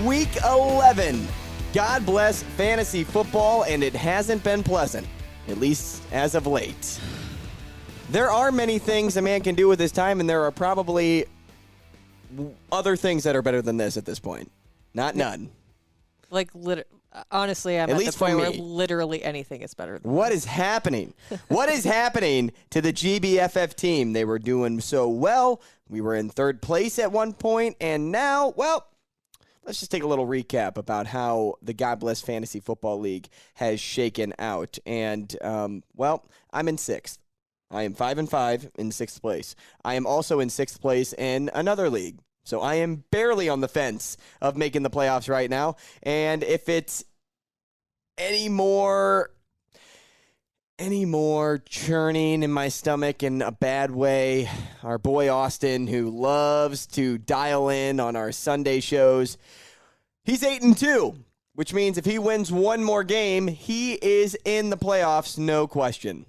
Week 11. God bless fantasy football, and it hasn't been pleasant, at least as of late. There are many things a man can do with his time, and there are probably other things that are better than this at this point. Not none. Honestly, I'm at the point where literally anything is better than What is happening? What is happening to the GBFF team? They were doing so well. We were in third place at one point, and now, well, let's just take a little recap about how the God Bless Fantasy Football League has shaken out. And, I'm in sixth. I am 5-5 in sixth place. I am also in sixth place in another league. So I am barely on the fence of making the playoffs right now. And if it's any more churning in my stomach in a bad way, our boy Austin, who loves to dial in on our Sunday shows, he's 8-2, which means if he wins one more game, he is in the playoffs, no question.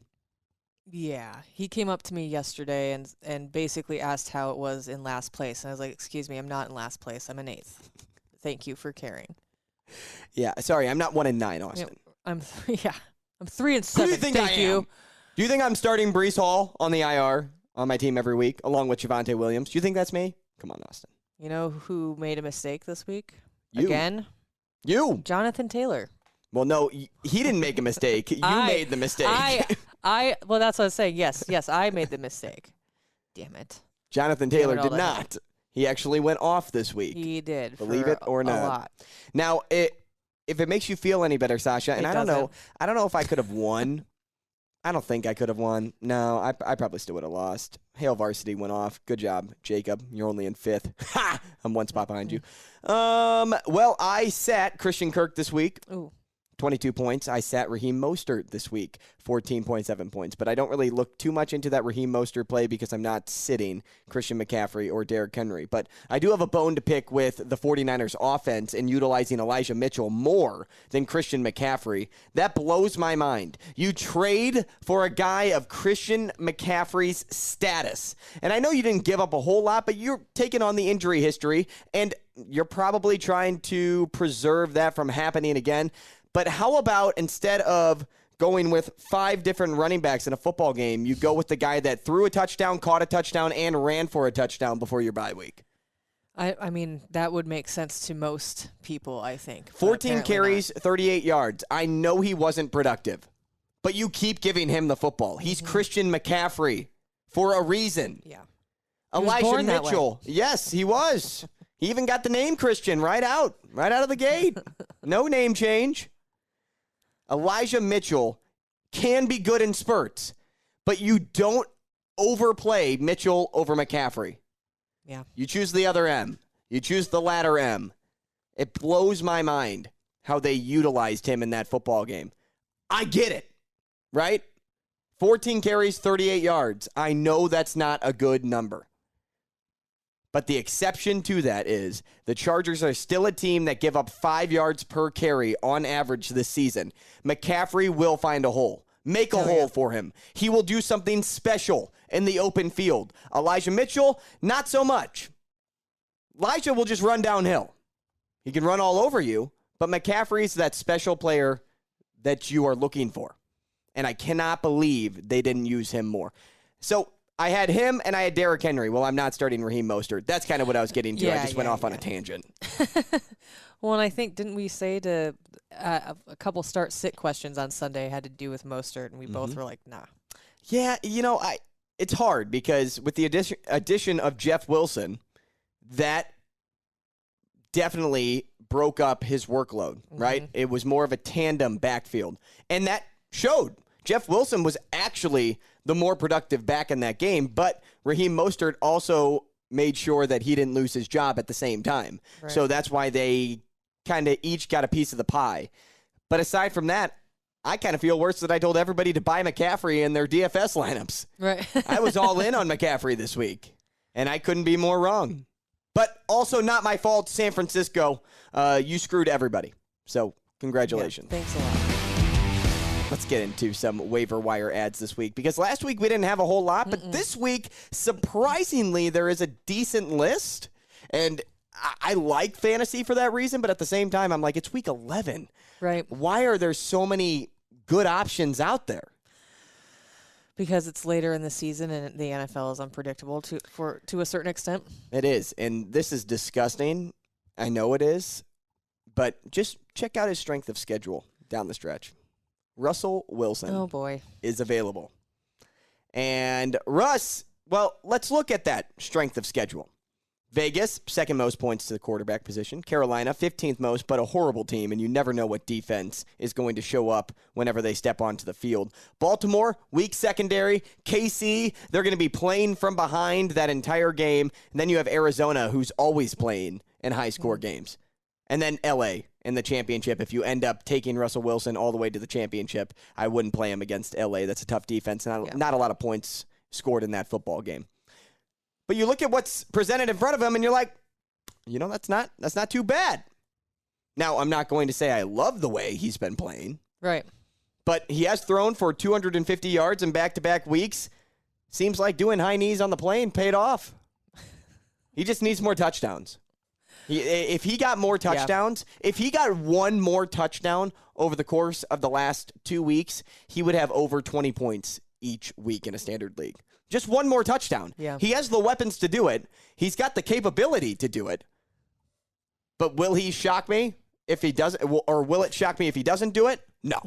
Yeah, he came up to me yesterday and basically asked how it was in last place. And I was like, excuse me, I'm not in last place. I'm in 8th. Thank you for caring. Yeah, sorry, I'm not 1-9, Austin. I'm 3-7. Who do you think I am? Do you think I'm starting Breece Hall on the IR on my team every week, along with Javonte Williams? Do you think that's me? Come on, Austin. You know who made a mistake this week? You. Again? You. Jonathan Taylor. Well, no, he didn't make a mistake. You made the mistake. Well, that's what I was saying. Yes, I made the mistake. Damn it. Jonathan Taylor did not. He actually went off this week. He did. Believe it or not. A lot. Now, if it makes you feel any better, Sasha, and I don't know if I could have won. I don't think I could have won. No, I probably still would have lost. Hail Varsity went off. Good job, Jacob. You're only in 5th. Ha! I'm one spot behind you. Well, I sat Christian Kirk this week. Ooh. 22 points. I sat Raheem Mostert this week, 14.7 points. But I don't really look too much into that Raheem Mostert play because I'm not sitting Christian McCaffrey or Derrick Henry. But I do have a bone to pick with the 49ers offense and utilizing Elijah Mitchell more than Christian McCaffrey. That blows my mind. You trade for a guy of Christian McCaffrey's status. And I know you didn't give up a whole lot, but you're taking on the injury history, and you're probably trying to preserve that from happening again. But how about instead of going with 5 different running backs in a football game, you go with the guy that threw a touchdown, caught a touchdown, and ran for a touchdown before your bye week? I mean, that would make sense to most people, I think. 14 carries, 38 yards. I know he wasn't productive, but you keep giving him the football. He's Christian McCaffrey for a reason. Yeah. Elijah Mitchell. Yes, he was. He even got the name Christian right out of the gate. No name change. Elijah Mitchell can be good in spurts, but you don't overplay Mitchell over McCaffrey. Yeah. You choose the other M. You choose the latter M. It blows my mind how they utilized him in that football game. I get it, right? 14 carries, 38 yards. I know that's not a good number. But the exception to that is the Chargers are still a team that give up 5 yards per carry on average this season. McCaffrey will find a hole. Make a hole for him. He will do something special in the open field. Elijah Mitchell, not so much. Elijah will just run downhill. He can run all over you, but McCaffrey's that special player that you are looking for. And I cannot believe they didn't use him more. So I had him and I had Derrick Henry. Well, I'm not starting Raheem Mostert. That's kind of what I was getting to. I just went off on a tangent. Well, and I think, didn't we say to a couple start-sit questions on Sunday had to do with Mostert, and we both were like, nah. Yeah, it's hard because with the addition of Jeff Wilson, that definitely broke up his workload, right? It was more of a tandem backfield, and that showed. Jeff Wilson was actually the more productive back in that game, but Raheem Mostert also made sure that he didn't lose his job at the same time. Right. So that's why they kind of each got a piece of the pie. But aside from that, I kind of feel worse that I told everybody to buy McCaffrey in their DFS lineups. Right. I was all in on McCaffrey this week, and I couldn't be more wrong. But also not my fault, San Francisco. You screwed everybody. So congratulations. Yeah, thanks a lot. Let's get into some waiver wire ads this week, because last week we didn't have a whole lot, but this week, surprisingly, there is a decent list. And I like fantasy for that reason, but at the same time, I'm like, it's week 11. Right. Why are there so many good options out there? Because it's later in the season and the NFL is unpredictable to a certain extent. It is, and this is disgusting. I know it is, but just check out his strength of schedule down the stretch. Russell Wilson is available. And Russ, well, let's look at that strength of schedule. Vegas, second most points to the quarterback position. Carolina, 15th most, but a horrible team, and you never know what defense is going to show up whenever they step onto the field. Baltimore, weak secondary. KC, they're going to be playing from behind that entire game. And then you have Arizona, who's always playing in high-score games. And then L.A. in the championship. If you end up taking Russell Wilson all the way to the championship, I wouldn't play him against L.A. That's a tough defense. Not a lot of points scored in that football game. But you look at what's presented in front of him, and you're like, that's not too bad. Now, I'm not going to say I love the way he's been playing. Right. But he has thrown for 250 yards in back-to-back weeks. Seems like doing high knees on the plane paid off. He just needs more touchdowns. If he got more touchdowns, if he got one more touchdown over the course of the last 2 weeks, he would have over 20 points each week in a standard league. Just one more touchdown. Yeah. He has the weapons to do it. He's got the capability to do it. But will he shock me if he doesn't, or will it shock me if he doesn't do it? No.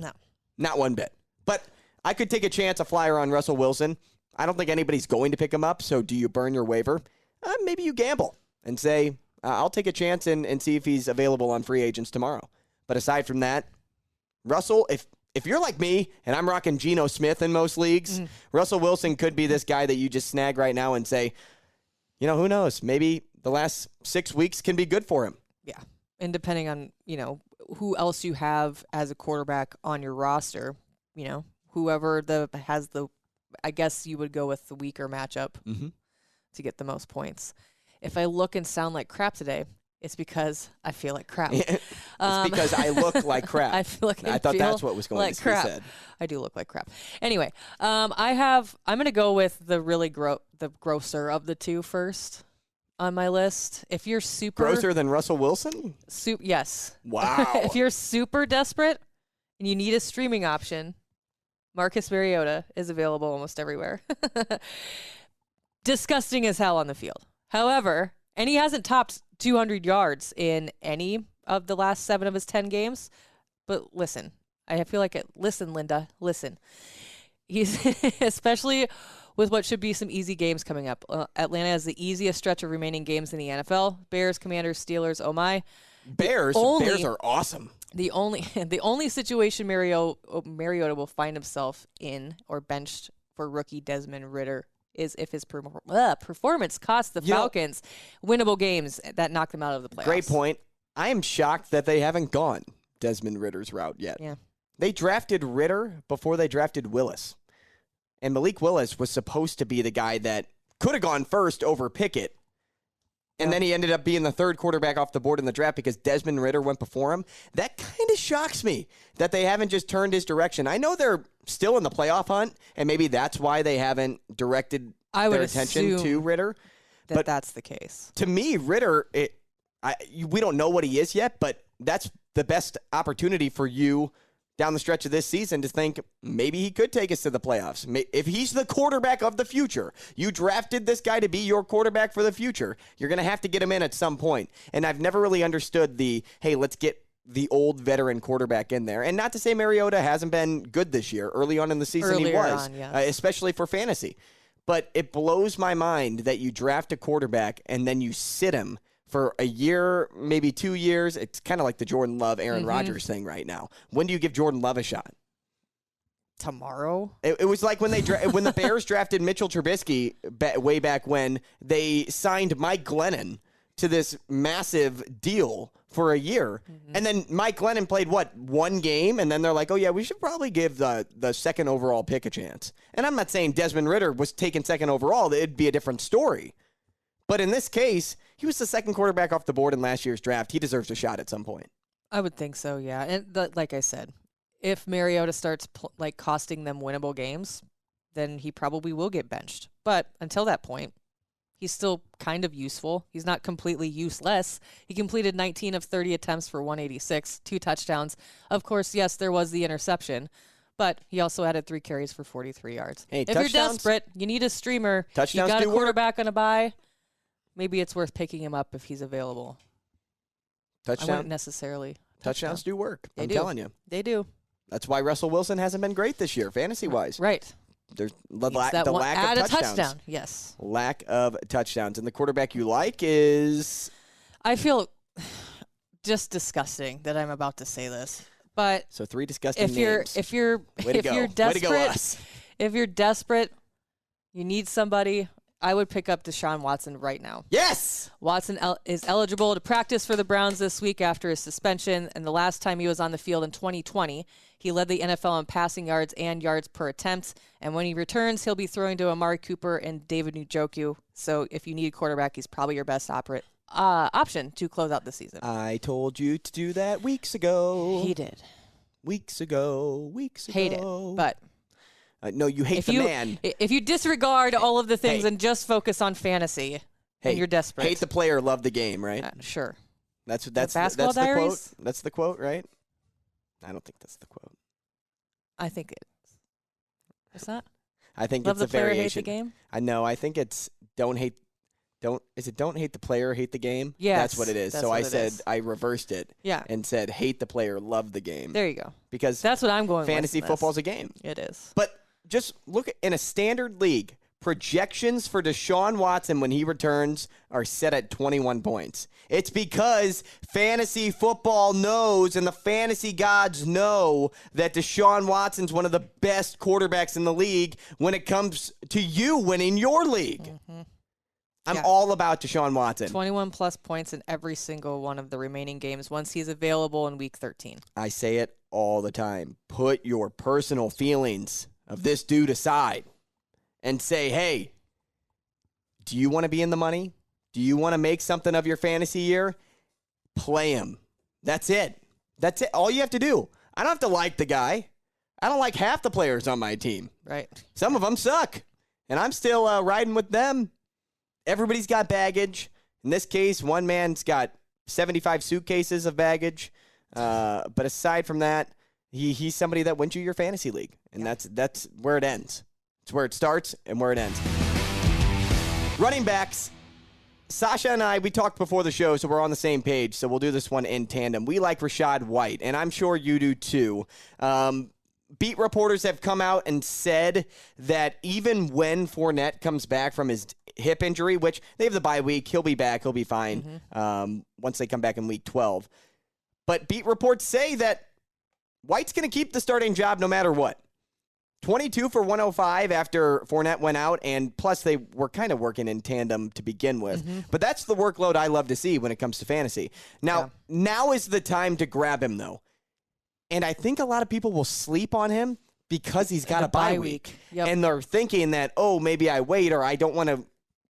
Not one bit. But I could take a flyer on Russell Wilson. I don't think anybody's going to pick him up, so do you burn your waiver? Maybe you gamble and say, I'll take a chance and see if he's available on free agents tomorrow. But aside from that, Russell, if you're like me and I'm rocking Geno Smith in most leagues, Russell Wilson could be this guy that you just snag right now and say, who knows? Maybe the last 6 weeks can be good for him. Yeah. And depending on, who else you have as a quarterback on your roster, whoever I guess you would go with the weaker matchup to get the most points. If I look and sound like crap today, it's because I feel like crap. It's because I look like crap. I feel like I thought that's what was going to be said. I do look like crap. Anyway, I'm going to go with the really the grosser of the two first on my list. If you're super grosser than Russell Wilson? Yes. Wow. If you're super desperate and you need a streaming option, Marcus Mariota is available almost everywhere. Disgusting as hell on the field. However, and he hasn't topped 200 yards in any of the last 7 of his 10 games. But listen, I feel like listen, Linda, listen. He's especially with what should be some easy games coming up. Atlanta has the easiest stretch of remaining games in the NFL. Bears, Commanders, Steelers, oh my. Bears are awesome. The only situation Mariota will find himself in or benched for rookie Desmond Ridder is if his performance costs the Falcons winnable games that knock them out of the playoffs. Great point. I am shocked that they haven't gone Desmond Ridder's route yet. Yeah. They drafted Ridder before they drafted Willis. And Malik Willis was supposed to be the guy that could have gone first over Pickett. And then he ended up being the third quarterback off the board in the draft because Desmond Ridder went before him. That kind of shocks me that they haven't just turned his direction. I know they're still in the playoff hunt, and maybe that's why they haven't directed their attention to Ridder. But that's the case. To me, Ridder, we don't know what he is yet, but that's the best opportunity for you down the stretch of this season to think maybe he could take us to the playoffs. If he's the quarterback of the future, you drafted this guy to be your quarterback for the future, you're going to have to get him in at some point. And I've never really understood hey, let's get the old veteran quarterback in there. And not to say Mariota hasn't been good this year. Early on in the season, he was, especially for fantasy. But it blows my mind that you draft a quarterback and then you sit him for a year, maybe 2 years. It's kind of like the Jordan Love, Aaron Rodgers thing right now. When do you give Jordan Love a shot? Tomorrow? It was like when when the Bears drafted Mitchell Trubisky way back when they signed Mike Glennon to this massive deal for a year. And then Mike Glennon played, one game? And then they're like, oh, yeah, we should probably give the second overall pick a chance. And I'm not saying Desmond Ridder was taken second overall. It'd be a different story. But in this case, he was the second quarterback off the board in last year's draft. He deserves a shot at some point. I would think so, yeah. And like I said, if Mariota starts costing them winnable games, then he probably will get benched. But until that point, He's still kind of useful. He's not completely useless. He completed 19 of 30 attempts for 186, 2 touchdowns. Of course, yes, there was the interception, but he also added 3 carries for 43 yards. Hey, if you're desperate, you need a streamer, you got a quarterback on a bye, maybe it's worth picking him up if he's available. I wouldn't necessarily. Touchdowns do work. I'm telling you. They do. That's why Russell Wilson hasn't been great this year, fantasy-wise. Right. There's the lack of touchdowns. Touchdown, yes. Lack of touchdowns. And the quarterback you like is? I feel just disgusting that I'm about to say this. But so 3 disgusting names. If you're desperate, you need somebody, I would pick up Deshaun Watson right now. Yes! Watson is eligible to practice for the Browns this week after his suspension, and the last time he was on the field in 2020, he led the NFL in passing yards and yards per attempt, and when he returns, he'll be throwing to Amari Cooper and David Njoku. So if you need a quarterback, he's probably your best option to close out the season. I told you to do that weeks ago. He did. Weeks ago. Hate it, but... no, you hate the man. If you disregard all of the things and just focus on fantasy, and you're desperate. Hate the player, love the game, right? Sure. That's the quote. That's the quote, right? I don't think that's the quote. I think it is. What's that? I think love it's a variation. Hate the game? I know. I think it's don't hate the player, hate the game? Yes. That's what it is. So I said I reversed it. Yeah. And said hate the player, love the game. There you go. Because that's what I'm going with. Fantasy football's a game. It is. But just look in a standard league, projections for Deshaun Watson when he returns are set at 21 points. It's because fantasy football knows and the fantasy gods know that Deshaun Watson's one of the best quarterbacks in the league when it comes to you winning your league. Mm-hmm. I'm all about Deshaun Watson. 21-plus points in every single one of the remaining games once he's available in Week 13. I say it all the time. Put your personal feelings of this dude aside and say, hey, do you want to be in the money? Do you want to make something of your fantasy year? Play him. That's it. That's it. All you have to do. I don't have to like the guy. I don't like half the players on my team. Right. Some of them suck, and I'm still riding with them. Everybody's got baggage. In this case, one man's got 75 suitcases of baggage. But aside from that, he's somebody that wins you your fantasy league, and that's where it ends. It's where it starts and where it ends. Running backs. Sasha and I, we talked before the show, so we're on the same page, so we'll do this one in tandem. We like Rachaad White, and I'm sure you do too. Beat reporters have come out and said that even when Fournette comes back from his hip injury, which they have the bye week, he'll be back, he'll be fine once they come back in week 12. But beat reports say that White's going to keep the starting job no matter what. 22 for 105 after Fournette went out, and plus they were kind of working in tandem to begin with. But that's the workload I love to see when it comes to fantasy. Now is the time to grab him, though. And I think a lot of people will sleep on him because he's got a bye week. Yep. And they're thinking that, oh, maybe I wait, or I don't want to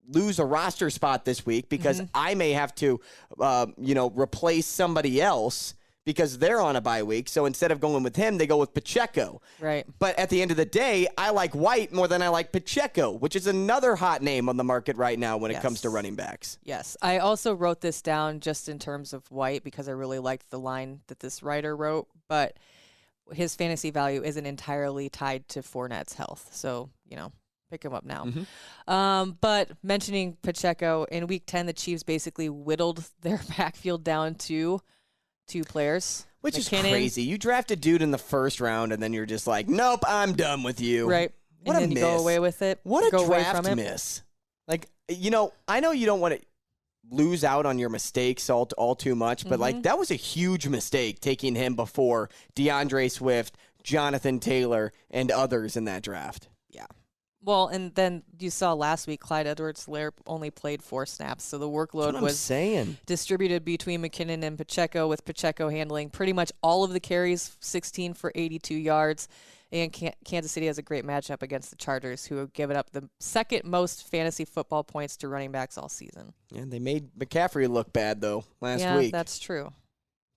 lose a roster spot this week because I may have to, replace somebody else because they're on a bye week. So instead of going with him, they go with Pacheco. Right. But at the end of the day, I like White more than I like Pacheco, which is another hot name on the market right now when it comes to running backs. Yes. I also wrote this down just in terms of White because I really liked the line that this writer wrote. But his fantasy value isn't entirely tied to Fournette's health. So, pick him up now. But mentioning Pacheco, in Week 10, the Chiefs basically whittled their backfield down to 2 players. Which McKinnon, is crazy. You draft a dude in the first round, and then you're just like, nope, I'm done with you. Right. What and a then miss. You go away with it. What a draft miss. Like, I know you don't want to lose out on your mistakes all too much, but, that was a huge mistake, taking him before DeAndre Swift, Jonathan Taylor, and others in that draft. Yeah. Well, and then you saw last week, Clyde Edwards-Helaire only played 4 snaps, so the workload was distributed between McKinnon and Pacheco, with Pacheco handling pretty much all of the carries, 16 for 82 yards. And Kansas City has a great matchup against the Chargers, who have given up the second most fantasy football points to running backs all season. Yeah, they made McCaffrey look bad, though, last week. Yeah, that's true.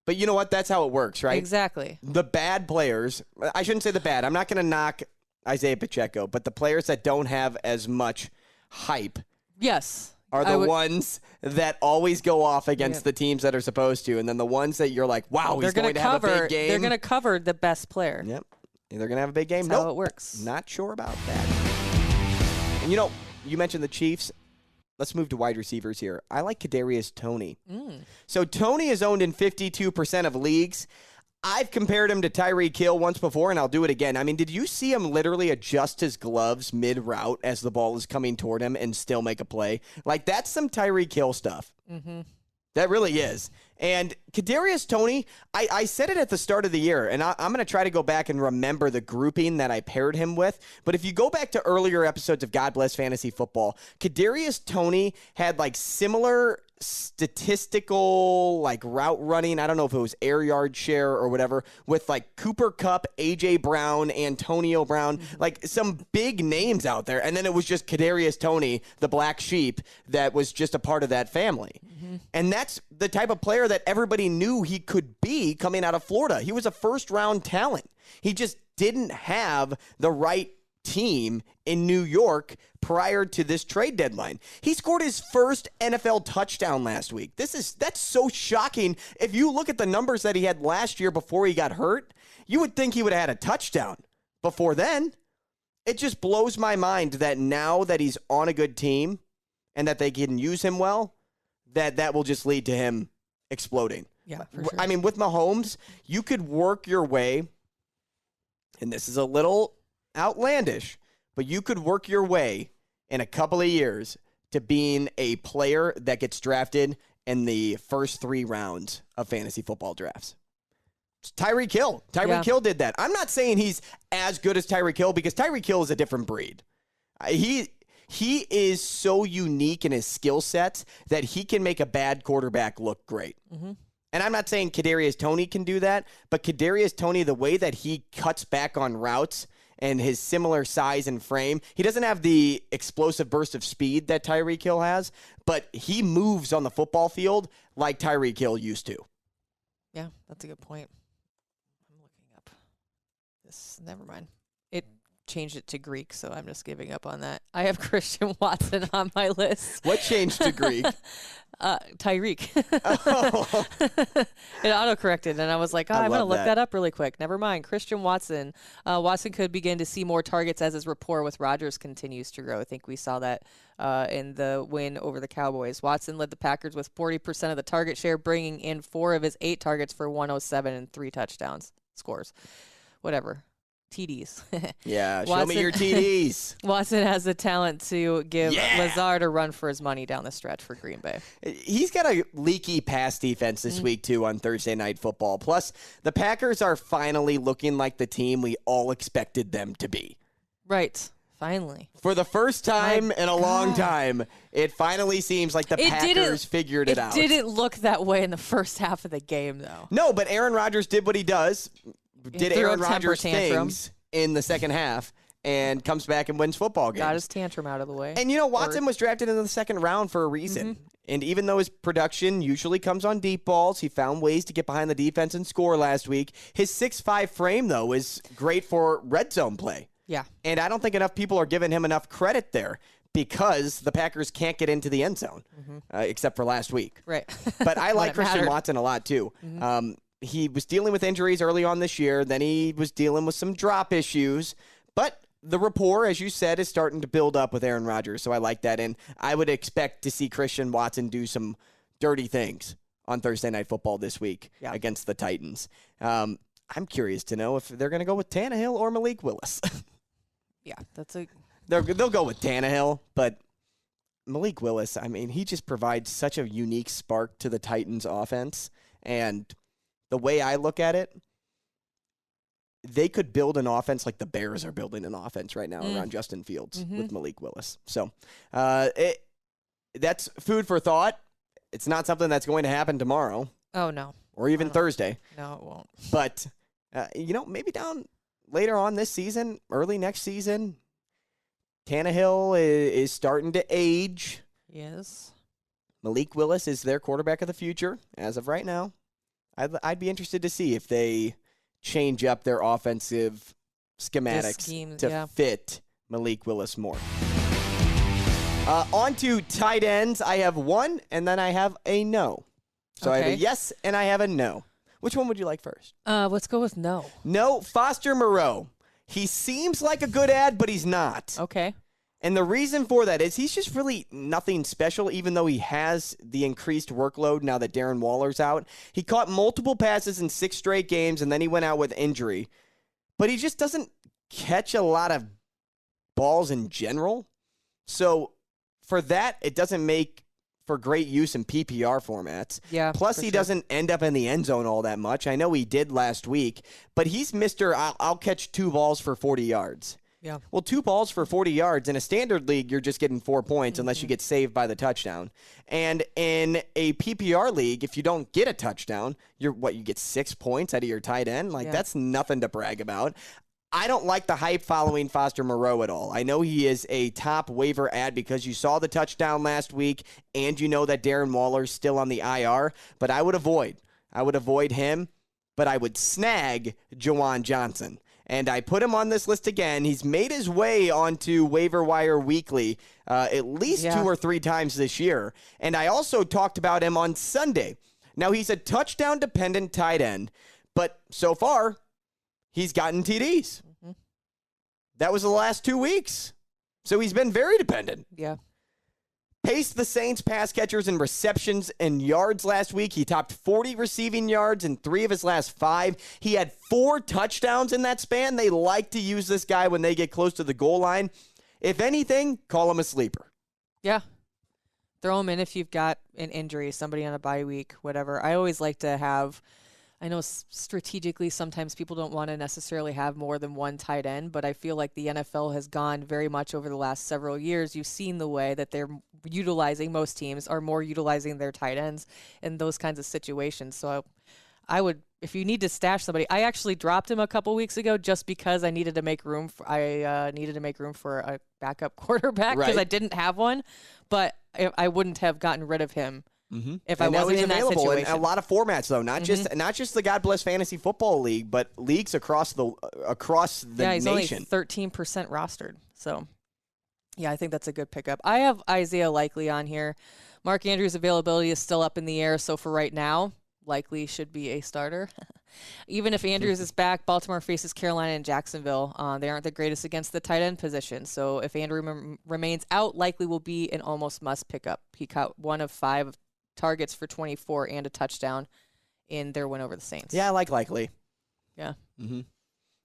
But you know what? That's how it works, right? Exactly. The bad players, I shouldn't say the bad. I'm not going to knock Isaiah Pacheco, but the players that don't have as much hype. Yes. are the ones that always go off against the teams that are supposed to, and then the ones that you're like, wow, he's going to have a big game. They're going to cover the best player. Yep. They're going to have a big game. That's how it works. Not sure about that. And you mentioned the Chiefs. Let's move to wide receivers here. I like Kadarius Toney. So Toney is owned in 52% of leagues. I've compared him to Tyreek Hill once before, and I'll do it again. I mean, did you see him literally adjust his gloves mid-route as the ball is coming toward him and still make a play? Like, that's some Tyreek Hill stuff. Mm-hmm. That really is. And Kadarius Toney, I said it at the start of the year, and I'm going to try to go back and remember the grouping that I paired him with. But if you go back to earlier episodes of God Bless Fantasy Football, Kadarius Toney had like similar statistical like route running. I don't know if it was air yard share or whatever, with like Cooper Kupp, A.J. Brown, Antonio Brown, like some big names out there. And then it was just Kadarius Toney, the black sheep, that was just a part of that family. And that's the type of player that everybody knew he could be coming out of Florida. He was a first-round talent. He just didn't have the right team in New York prior to this trade deadline. He scored his first NFL touchdown last week. That's so shocking. If you look at the numbers that he had last year before he got hurt, you would think he would have had a touchdown before then. It just blows my mind that now that he's on a good team and that they can use him well, that will just lead to him exploding. Yeah, for sure. I mean, with Mahomes, you could work your way, and this is a little outlandish, but you could work your way in a couple of years to being a player that gets drafted in the first 3 rounds of fantasy football drafts. It's Tyreek Hill. Tyreek Hill did that. I'm not saying he's as good as Tyreek Hill because Tyreek Hill is a different breed. He is so unique in his skill sets that he can make a bad quarterback look great. Mm-hmm. And I'm not saying Kadarius Toney can do that, but Kadarius Toney, the way that he cuts back on routes and his similar size and frame, he doesn't have the explosive burst of speed that Tyreek Hill has, but he moves on the football field like Tyreek Hill used to. Yeah, that's a good point. I'm looking up this. Never mind. It changed it to Greek, so I'm just giving up on that. I have Christian Watson on my list. What changed to Greek? Tyreek. Oh. It auto-corrected, and I was like, I'm going to look that up really quick. Never mind. Christian Watson. Watson could begin to see more targets as his rapport with Rogers continues to grow. I think we saw that in the win over the Cowboys. Watson led the Packers with 40% of the target share, bringing in 4 of his 8 targets for 107 and 3 touchdowns. Scores. Whatever. TDs. Yeah, show me your TDs. Watson has the talent to give Lazard a run for his money down the stretch for Green Bay. He's got a leaky pass defense this week, too, on Thursday Night Football. Plus, the Packers are finally looking like the team we all expected them to be. Right. Finally. For the first time in a long time, it finally seems like the Packers figured it out. It didn't look that way in the first half of the game, though. No, but Aaron Rodgers did what he does. Did Aaron Rodgers things in the second half and comes back and wins football games. Got his tantrum out of the way. And, Watson was drafted in the second round for a reason. Mm-hmm. And even though his production usually comes on deep balls, he found ways to get behind the defense and score last week. His 6'5" frame, though, is great for red zone play. Yeah. And I don't think enough people are giving him enough credit there because the Packers can't get into the end zone, except for last week. Right. But I like Christian Watson a lot, too. Mm-hmm. He was dealing with injuries early on this year. Then he was dealing with some drop issues. But the rapport, as you said, is starting to build up with Aaron Rodgers. So I like that. And I would expect to see Christian Watson do some dirty things on Thursday Night Football this week against the Titans. I'm curious to know if they're going to go with Tannehill or Malik Willis. Yeah, they'll go with Tannehill, but Malik Willis, I mean, he just provides such a unique spark to the Titans' offense. And the way I look at it, they could build an offense like the Bears are building an offense right now around Justin Fields with Malik Willis. So that's food for thought. It's not something that's going to happen tomorrow. Oh, no. Or even Thursday. No, it won't. But, maybe down later on this season, early next season, Tannehill is starting to age. Yes. Malik Willis is their quarterback of the future as of right now. I'd be interested to see if they change up their offensive schematics to fit Malik Willis more. On to tight ends. I have one, and then I have a no. So I have a yes, and I have a no. Which one would you like first? Let's go with no. No, Foster Moreau. He seems like a good ad, but he's not. Okay. And the reason for that is he's just really nothing special, even though he has the increased workload now that Darren Waller's out. He caught multiple passes in 6 straight games, and then he went out with injury. But he just doesn't catch a lot of balls in general. So for that, it doesn't make for great use in PPR formats. Yeah. Plus, he doesn't end up in the end zone all that much. I know he did last week, but he's Mr. I'll catch 2 balls for 40 yards. Yeah. Well, 2 balls for 40 yards. In a standard league, you're just getting 4 points unless you get saved by the touchdown. And in a PPR league, if you don't get a touchdown, you get 6 points out of your tight end? That's nothing to brag about. I don't like the hype following Foster Moreau at all. I know he is a top waiver ad because you saw the touchdown last week and you know that Darren Waller's still on the IR, but I would avoid him, but I would snag Juwan Johnson. And I put him on this list again. He's made his way onto Waiver Wire Weekly at least 2 or 3 times this year. And I also talked about him on Sunday. Now, he's a touchdown-dependent tight end, but so far, he's gotten TDs. Mm-hmm. That was the last 2 weeks. So he's been very dependent. Yeah. Paced the Saints pass catchers in receptions and yards last week. He topped 40 receiving yards in 3 of his last 5. He had 4 touchdowns in that span. They like to use this guy when they get close to the goal line. If anything, call him a sleeper. Yeah. Throw him in if you've got an injury, somebody on a bye week, whatever. I always like to have, I know strategically sometimes people don't want to necessarily have more than one tight end, but I feel like the NFL has gone very much over the last several years. You've seen the way that they're utilizing, most teams are more utilizing their tight ends in those kinds of situations. So I would, if you need to stash somebody, I actually dropped him a couple weeks ago just because I needed to make room for, a backup quarterback because I didn't have one, but I wouldn't have gotten rid of him. Mm-hmm. If I wasn't in that situation. In a lot of formats, though, not just the God Bless Fantasy Football League, but leagues across the he's nation. Only 13% rostered. So, yeah, I think that's a good pickup. I have Isaiah Likely on here. Mark Andrews' availability is still up in the air, so for right now, Likely should be a starter. Even if Andrews is back, Baltimore faces Carolina and Jacksonville. They aren't the greatest against the tight end position. So if Andrew remains out, Likely will be an almost must pickup. He caught 1 of 5 targets for 24 and a touchdown in their win over the Saints. Yeah, I like Likely. Yeah. Mm-hmm.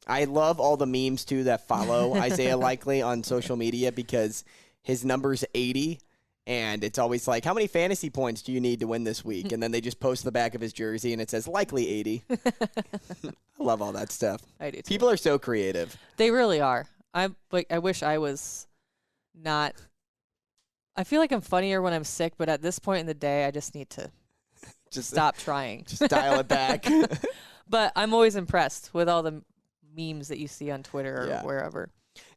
I love all the memes, too, that follow Isaiah Likely on social media because his number's 80. And it's always like, how many fantasy points do you need to win this week? And then they just post the back of his jersey, and it says, likely 80. I love all that stuff. I do, too. People are so creative. They really are. I wish I was not. I feel like I'm funnier when I'm sick, but at this point in the day, I just need to stop trying. Just dial it back. But I'm always impressed with all the memes that you see on Twitter or wherever.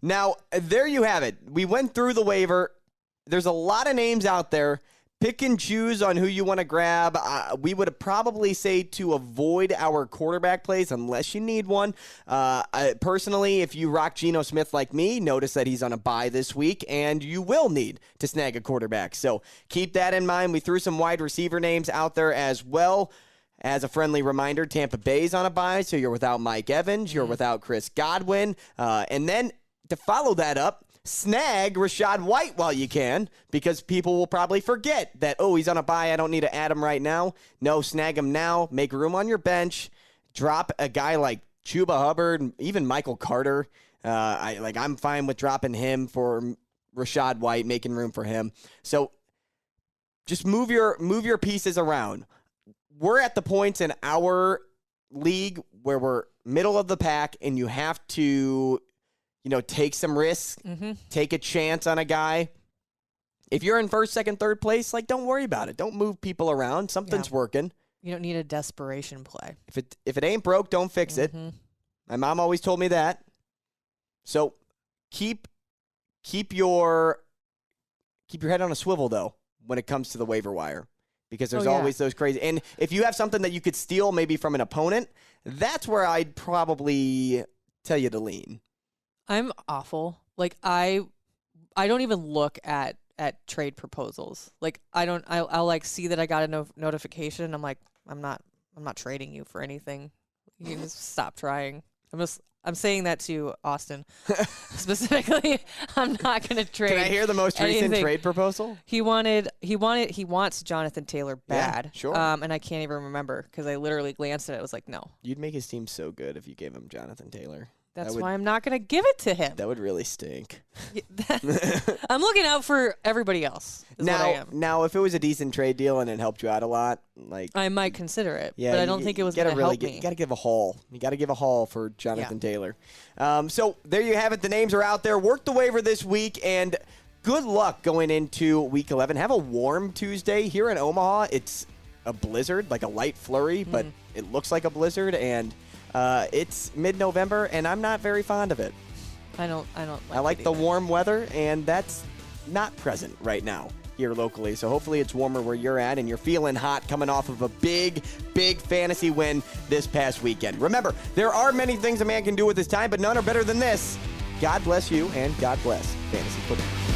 Now, there you have it. We went through the waiver. There's a lot of names out there. Pick and choose on who you want to grab. We would probably say to avoid our quarterback plays unless you need one. Personally, if you rock Geno Smith like me, notice that he's on a bye this week, and you will need to snag a quarterback. So keep that in mind. We threw some wide receiver names out there as well. As a friendly reminder, Tampa Bay's on a bye, so you're without Mike Evans. You're without Chris Godwin. And then to follow that up, snag Rachaad White while you can, because people will probably forget that, he's on a bye, I don't need to add him right now. No, snag him now. Make room on your bench. Drop a guy like Chuba Hubbard, even Michael Carter. I'm fine with dropping him for Rachaad White, making room for him. So just move your pieces around. We're at the points in our league where we're middle of the pack, and you have to take some risks, take a chance on a guy. If you're in first, second, third place, don't worry about it. Don't move people around. Something's working. You don't need a desperation play. If it ain't broke, don't fix it. My mom always told me that. So keep your head on a swivel, though, when it comes to the waiver wire, because there's always those crazy. And if you have something that you could steal maybe from an opponent, that's where I'd probably tell you to lean. I'm awful. I don't even look at at trade proposals. Like I'll like see that I got a notification. I'm like, I'm not trading you for anything. You can just stop trying. I'm saying that to Austin specifically. I'm not going to trade. Can I hear the most recent trade proposal? He wants Jonathan Taylor bad. Yeah, sure. And I can't even remember because I literally glanced at it. I was like, no. You'd make his team so good if you gave him Jonathan Taylor. That's why I'm not going to give it to him. That would really stink. I'm looking out for everybody else. Is what I am. Now, if it was a decent trade deal and it helped you out a lot, like I might consider it. yeah, but I don't think it was going to help me. You got to give a haul. You got to give a haul for Jonathan Taylor. So there you have it. The names are out there. Work the waiver this week, and good luck going into Week 11. Have a warm Tuesday here in Omaha. It's a blizzard, like a light flurry, but it looks like a blizzard, and it's mid-November, and I'm not very fond of it. I don't. I like the warm weather, and that's not present right now here locally. So hopefully it's warmer where you're at, and you're feeling hot coming off of a big, big fantasy win this past weekend. Remember, there are many things a man can do with his time, but none are better than this. God bless you, and God bless fantasy football.